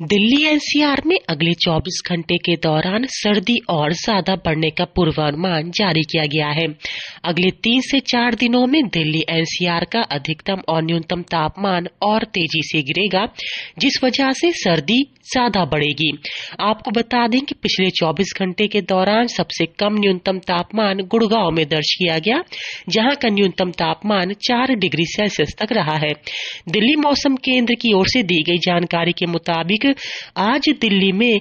Delhi NCR में अगले 24 घंटे के दौरान सर्दी और ज्यादा बढ़ने का पूर्वानुमान जारी किया गया है। अगले 3 से 4 दिनों में दिल्ली एनसीआर का अधिकतम और न्यूनतम तापमान और तेजी से गिरेगा, जिस वजह से सर्दी ज्यादा बढ़ेगी। आपको बता दें कि पिछले 24 घंटे के दौरान सबसे कम न्यूनतम तापमान गुड़गांव में दर्ज किया गया, जहां का न्यूनतम तापमान 4 डिग्री सेल्सियस तक रहा है। दिल्ली मौसम केंद्र की ओर से दी गई जानकारी के मुताबिक आज दिल्ली में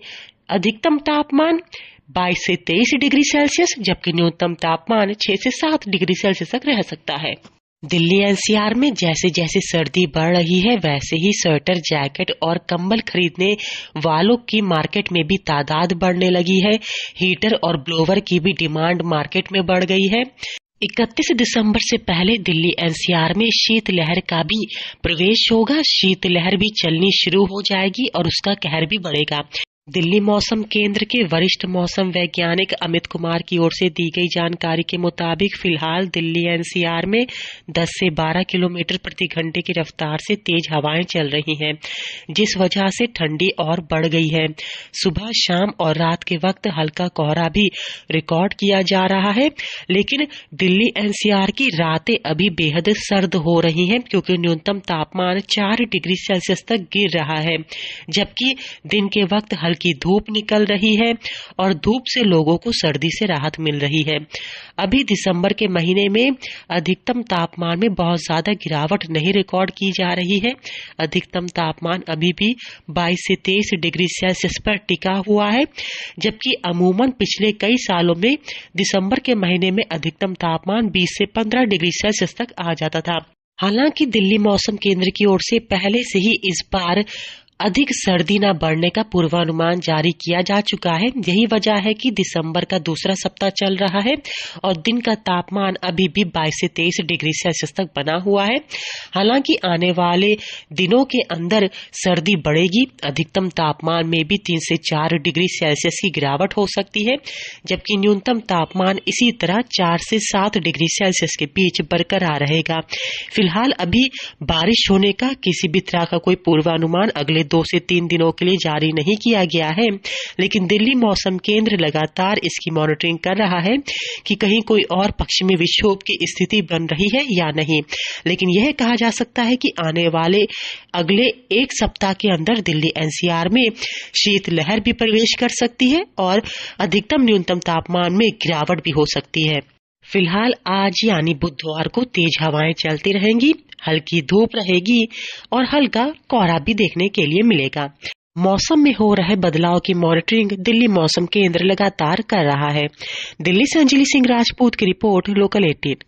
अधिकतम तापमान 22 से 23 डिग्री सेल्सियस जबकि न्यूनतम तापमान 6 से 7 डिग्री सेल्सियस तक रह सकता है। दिल्ली एनसीआर में जैसे जैसे सर्दी बढ़ रही है, वैसे ही स्वेटर, जैकेट और कंबल खरीदने वालों की मार्केट में भी तादाद बढ़ने लगी है। हीटर और ब्लोवर की भी डिमांड मार्केट में बढ़ गई है। 31 दिसंबर से पहले दिल्ली एनसीआर में शीतलहर का भी प्रवेश होगा। शीतलहर भी चलनी शुरू हो जाएगी और उसका कहर भी बढ़ेगा। दिल्ली मौसम केंद्र के वरिष्ठ मौसम वैज्ञानिक अमित कुमार की ओर से दी गई जानकारी के मुताबिक फिलहाल दिल्ली एनसीआर में 10 से 12 किलोमीटर प्रति घंटे की रफ्तार से तेज हवाएं चल रही हैं, जिस वजह से ठंडी और बढ़ गई है। सुबह, शाम और रात के वक्त हल्का कोहरा भी रिकॉर्ड किया जा रहा है, लेकिन दिल्ली एनसीआर की रातें अभी बेहद सर्द हो रही हैं क्योंकि न्यूनतम तापमान 4 डिग्री सेल्सियस तक गिर रहा है, जबकि दिन के वक्त की धूप निकल रही है और धूप से लोगों को सर्दी से राहत मिल रही है। अभी दिसंबर के महीने में अधिकतम तापमान में बहुत ज्यादा गिरावट नहीं रिकॉर्ड की जा रही है। अधिकतम तापमान अभी भी 22 से 23 डिग्री सेल्सियस पर टिका हुआ है, जबकि अमूमन पिछले कई सालों में दिसंबर के महीने में अधिकतम तापमान 20 से 15 डिग्री सेल्सियस तक आ जाता था। हालांकि दिल्ली मौसम केंद्र की ओर से पहले से ही इस बार अधिक सर्दी न बढ़ने का पूर्वानुमान जारी किया जा चुका है। यही वजह है कि दिसंबर का दूसरा सप्ताह चल रहा है और दिन का तापमान अभी भी 22 से 23 डिग्री सेल्सियस तक बना हुआ है। हालांकि आने वाले दिनों के अंदर सर्दी बढ़ेगी। अधिकतम तापमान में भी 3 से 4 डिग्री सेल्सियस की गिरावट हो सकती है, जबकि न्यूनतम तापमान इसी तरह 4 से 7 डिग्री सेल्सियस के बीच बरकरार रहेगा। फिलहाल अभी बारिश होने का किसी भी तरह का कोई पूर्वानुमान अगले 2 से 3 दिनों के लिए जारी नहीं किया गया है, लेकिन दिल्ली मौसम केंद्र लगातार इसकी मॉनिटरिंग कर रहा है कि कहीं कोई और पश्चिमी विक्षोभ की स्थिति बन रही है या नहीं। लेकिन यह कहा जा सकता है कि आने वाले अगले 1 सप्ताह के अंदर दिल्ली एनसीआर में शीतलहर भी प्रवेश कर सकती है और अधिकतम न्यूनतम तापमान में गिरावट भी हो सकती है। फिलहाल आज यानी बुधवार को तेज हवाएं चलती रहेंगी, हल्की धूप रहेगी और हल्का कोहरा भी देखने के लिए मिलेगा। मौसम में हो रहे बदलाव की मॉनिटरिंग दिल्ली मौसम केंद्र लगातार कर रहा है। दिल्ली से अंजलि सिंह राजपूत की रिपोर्ट, लोकल 18।